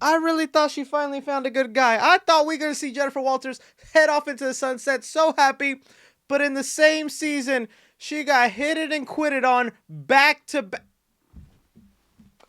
I really thought she finally found a good guy. I thought we were going to see Jennifer Walters head off into the sunset, so happy. But in the same season, she got hitted and quitted on back to back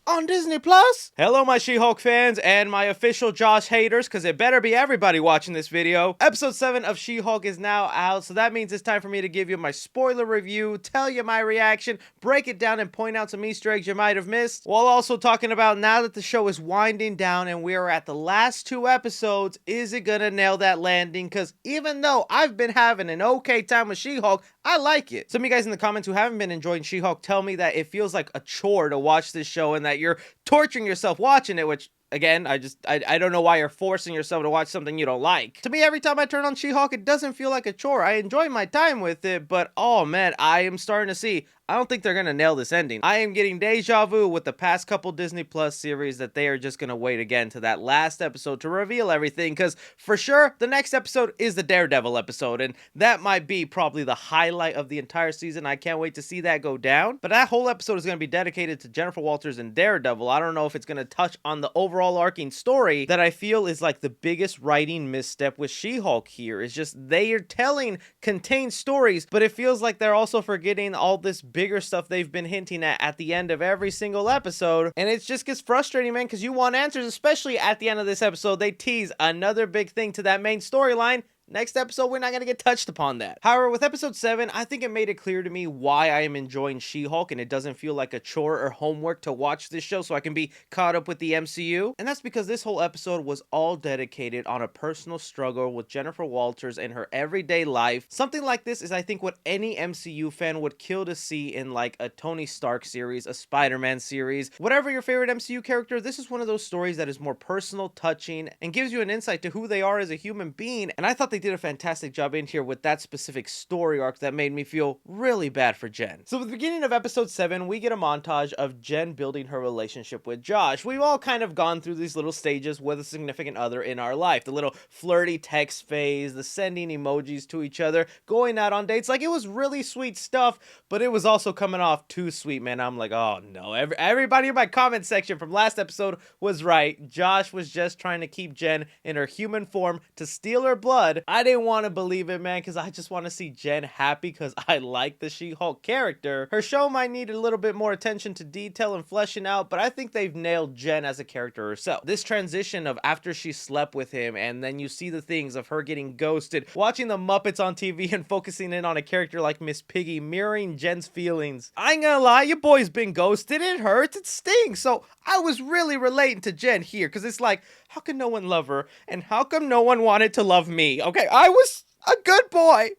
on Disney Plus. Hello, my She-Hulk fans and my official Josh haters, because it better be everybody watching this video. Episode 7 of She-Hulk is now out, so that means it's time for me to give you my spoiler review, tell you my reaction, break it down, and point out some Easter eggs you might have missed, while also talking about now that the show is winding down and we are at the last 2 episodes, is it gonna nail that landing? Because even though I've been having an okay time with She-Hulk, I like it. Some of you guys in the comments who haven't been enjoying She-Hulk tell me that it feels like a chore to watch this show and that you're torturing yourself watching it, which again, I don't know why you're forcing yourself to watch something you don't like. To me, every time I turn on She-Hulk, it doesn't feel like a chore. I enjoy my time with it, but oh man, I am starting to see, I don't think they're gonna nail this ending. I am getting deja vu with the past couple Disney Plus series that they are just gonna wait again to that last episode to reveal everything, because for sure, the next episode is the Daredevil episode, and that might be probably the highlight of the entire season. I can't wait to see that go down, but that whole episode is gonna be dedicated to Jennifer Walters and Daredevil. I don't know if it's gonna touch on the overall arcing story that I feel is like the biggest writing misstep with She-Hulk here. Is just they are telling contained stories, but it feels like they're also forgetting all this bigger stuff they've been hinting at the end of every single episode, and it just gets frustrating, man, because you want answers, especially at the end of this episode. They tease another big thing to that main storyline. Next episode, we're not going to get touched upon that. However, with episode 7, I think it made it clear to me why I am enjoying She-Hulk, and it doesn't feel like a chore or homework to watch this show so I can be caught up with the MCU. And that's because this whole episode was all dedicated on a personal struggle with Jennifer Walters and her everyday life. Something like this is, I think, what any MCU fan would kill to see in like a Tony Stark series, a Spider-Man series. Whatever your favorite MCU character, this is one of those stories that is more personal, touching, and gives you an insight to who they are as a human being. And I thought they did a fantastic job in here with that specific story arc that made me feel really bad for Jen. So at the beginning of episode 7, we get a montage of Jen building her relationship with Josh. We've all kind of gone through these little stages with a significant other in our life. The little flirty text phase, the sending emojis to each other, going out on dates. Like, it was really sweet stuff, but it was also coming off too sweet, man. I'm like, oh no. Everybody in my comment section from last episode was right. Josh was just trying to keep Jen in her human form to steal her blood. I didn't want to believe it, man, because I just want to see Jen happy because I like the She-Hulk character. Her show might need a little bit more attention to detail and fleshing out, but I think they've nailed Jen as a character herself. This transition of after she slept with him and then you see the things of her getting ghosted, watching the Muppets on TV and focusing in on a character like Miss Piggy mirroring Jen's feelings. I ain't gonna lie, your boy's been ghosted. It hurts, it stings. So I was really relating to Jen here because it's like, how can no one love her and how come no one wanted to love me? Okay, I was a good boy.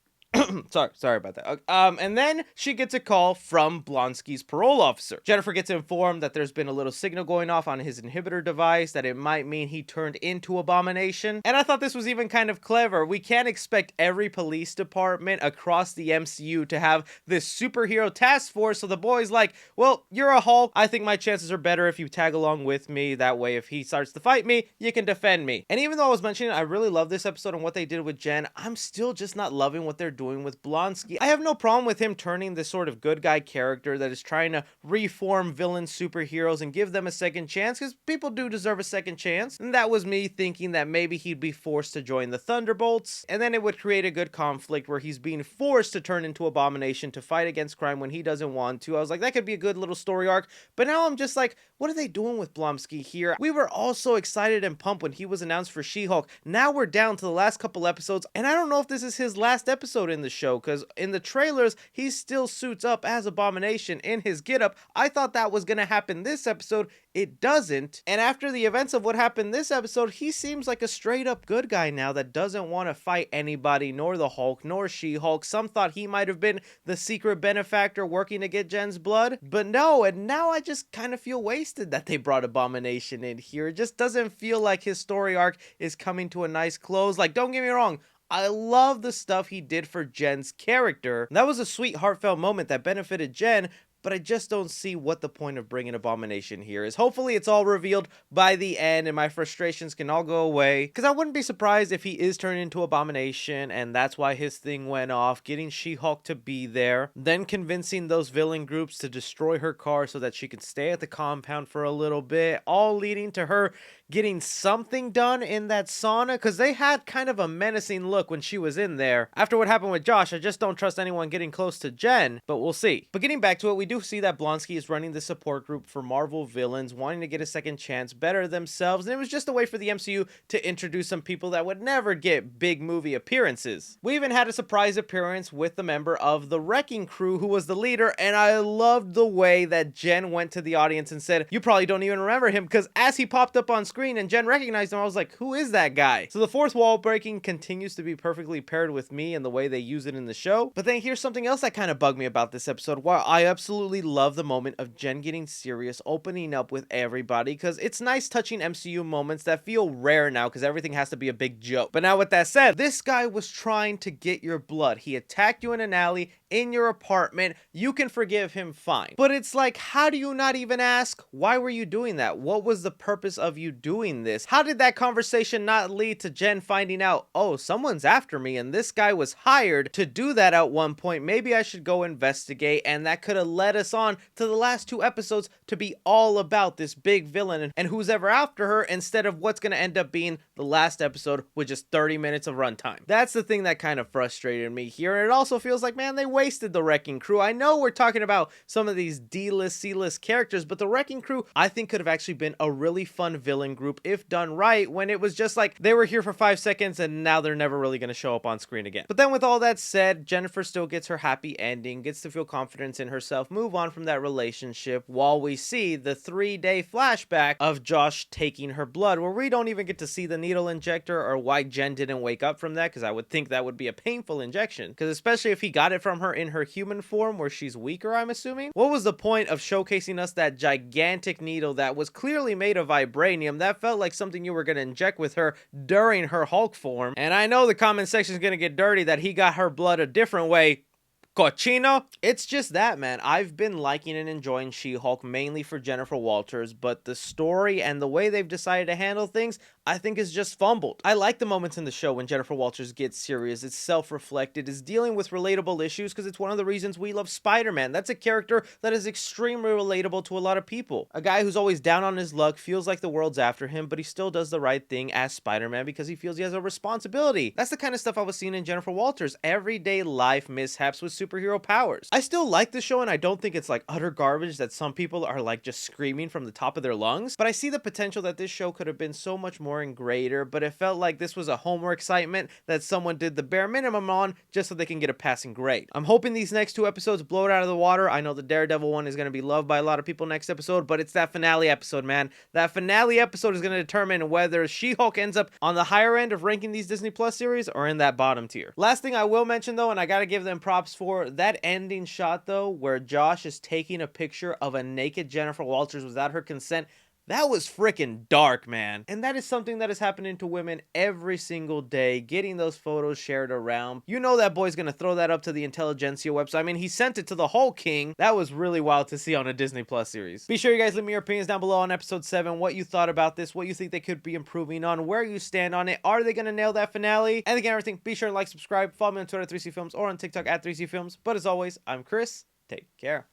sorry about that. And then she gets a call from Blonsky's parole officer. Jennifer gets informed that there's been a little signal going off on his inhibitor device, that it might mean he turned into Abomination. And I thought this was even kind of clever. We can't expect every police department across the MCU to have this superhero task force, so the boy's like, well, you're a Hulk. I think my chances are better if you tag along with me. That way, if he starts to fight me, you can defend me. And even though I was mentioning I really love this episode and what they did with Jen, I'm still just not loving what they're doing with Blonsky. I have no problem with him turning this sort of good guy character that is trying to reform villain superheroes and give them a second chance, because people do deserve a second chance. And that was me thinking that maybe he'd be forced to join the Thunderbolts, and then it would create a good conflict where he's being forced to turn into Abomination to fight against crime when he doesn't want to. I was like, that could be a good little story arc, but now I'm just like, what are they doing with Blonsky here? We were all so excited and pumped when he was announced for She-Hulk. Now we're down to the last couple episodes, and I don't know if this is his last episode in the show, because in the trailers, he still suits up as Abomination in his getup. I thought that was going to happen this episode. It doesn't. And after the events of what happened this episode, he seems like a straight up good guy now that doesn't want to fight anybody, nor the Hulk, nor She-Hulk. Some thought he might have been the secret benefactor working to get Jen's blood, but no. And now I just kind of feel wasted that they brought Abomination in here. It just doesn't feel like his story arc is coming to a nice close. Like, don't get me wrong, I love the stuff he did for Jen's character. That was a sweet, heartfelt moment that benefited Jen, but I just don't see what the point of bringing Abomination here is. Hopefully it's all revealed by the end and my frustrations can all go away, because I wouldn't be surprised if he is turned into Abomination and that's why his thing went off, getting She-Hulk to be there, then convincing those villain groups to destroy her car so that she could stay at the compound for a little bit, all leading to her getting something done in that sauna, because they had kind of a menacing look when she was in there. After what happened with Josh, I just don't trust anyone getting close to Jen, but we'll see. But getting back to it, we do see that Blonsky is running the support group for Marvel villains, wanting to get a second chance, better themselves, and it was just a way for the MCU to introduce some people that would never get big movie appearances. We even had a surprise appearance with the member of the Wrecking Crew who was the leader, and I loved the way that Jen went to the audience and said, "You probably don't even remember him," because as he popped up on screen and Jen recognized him, I was like, who is that guy? So the fourth wall breaking continues to be perfectly paired with me and the way they use it in the show. But then here's something else that kind of bugged me about this episode. While I absolutely love the moment of Jen getting serious, opening up with everybody, because it's nice touching MCU moments that feel rare now because everything has to be a big joke. But now with that said, this guy was trying to get your blood. He attacked you in an alley, in your apartment. You can forgive him, fine. But it's like, how do you not even ask, why were you doing that? What was the purpose of you doing this? How did that conversation not lead to Jen finding out, oh, someone's after me and this guy was hired to do that at one point. Maybe I should go investigate. And that could have led us on to the last two episodes to be all about this big villain and who's ever after her, instead of what's going to end up being the last episode with just 30 minutes of runtime. That's the thing that kind of frustrated me here. And it also feels like, man, they wasted the Wrecking Crew. I know we're talking about some of these D-list, C-list characters, but the Wrecking Crew, I think, could have actually been a really fun villain group if done right, when it was just like they were here for 5 seconds and now they're never really going to show up on screen again. But then with all that said, Jennifer still gets her happy ending, gets to feel confidence in herself, move on from that relationship, while we see the 3-day flashback of Josh taking her blood, where we don't even get to see the needle injector or why Jen didn't wake up from that, because I would think that would be a painful injection, because especially if he got it from her in her human form where she's weaker, I'm assuming. What was the point of showcasing us that gigantic needle that was clearly made of vibranium? That felt like something you were going to inject with her during her Hulk form. And I know the comment section is going to get dirty that he got her blood a different way. Cochino. It's just that, man. I've been liking and enjoying She-Hulk mainly for Jennifer Walters, but the story and the way they've decided to handle things, I think, is just fumbled. I like the moments in the show when Jennifer Walters gets serious, it's self-reflected, is dealing with relatable issues, because it's one of the reasons we love Spider-Man. That's a character that is extremely relatable to a lot of people. A guy who's always down on his luck, feels like the world's after him, but he still does the right thing as Spider-Man because he feels he has a responsibility. That's the kind of stuff I was seeing in Jennifer Walters. Everyday life mishaps with superhero powers. I still like the show, and I don't think it's like utter garbage that some people are like just screaming from the top of their lungs, but I see the potential that this show could have been so much more and greater. But it felt like this was a homework assignment that someone did the bare minimum on just so they can get a passing grade. I'm hoping these next 2 episodes blow it out of the water. I know the Daredevil one is going to be loved by a lot of people next episode, but it's that finale episode, man. That finale episode is going to determine whether She-Hulk ends up on the higher end of ranking these Disney Plus series or in that bottom tier. Last thing I will mention though, and I gotta give them props for, that ending shot though, where Josh is taking a picture of a naked Jennifer Walters without her consent, that was freaking dark, man. And that is something that is happening to women every single day, getting those photos shared around. You know that boy's gonna throw that up to the Intelligentsia website. I mean, he sent it to the Hulk King. That was really wild to see on a Disney Plus series. Be sure you guys leave me your opinions down below on episode 7, what you thought about this, what you think they could be improving on, where you stand on it. Are they gonna nail that finale? And again, everything, be sure to like, subscribe, follow me on Twitter at 3C Films or on TikTok at 3C Films. But as always, I'm Chris. Take care.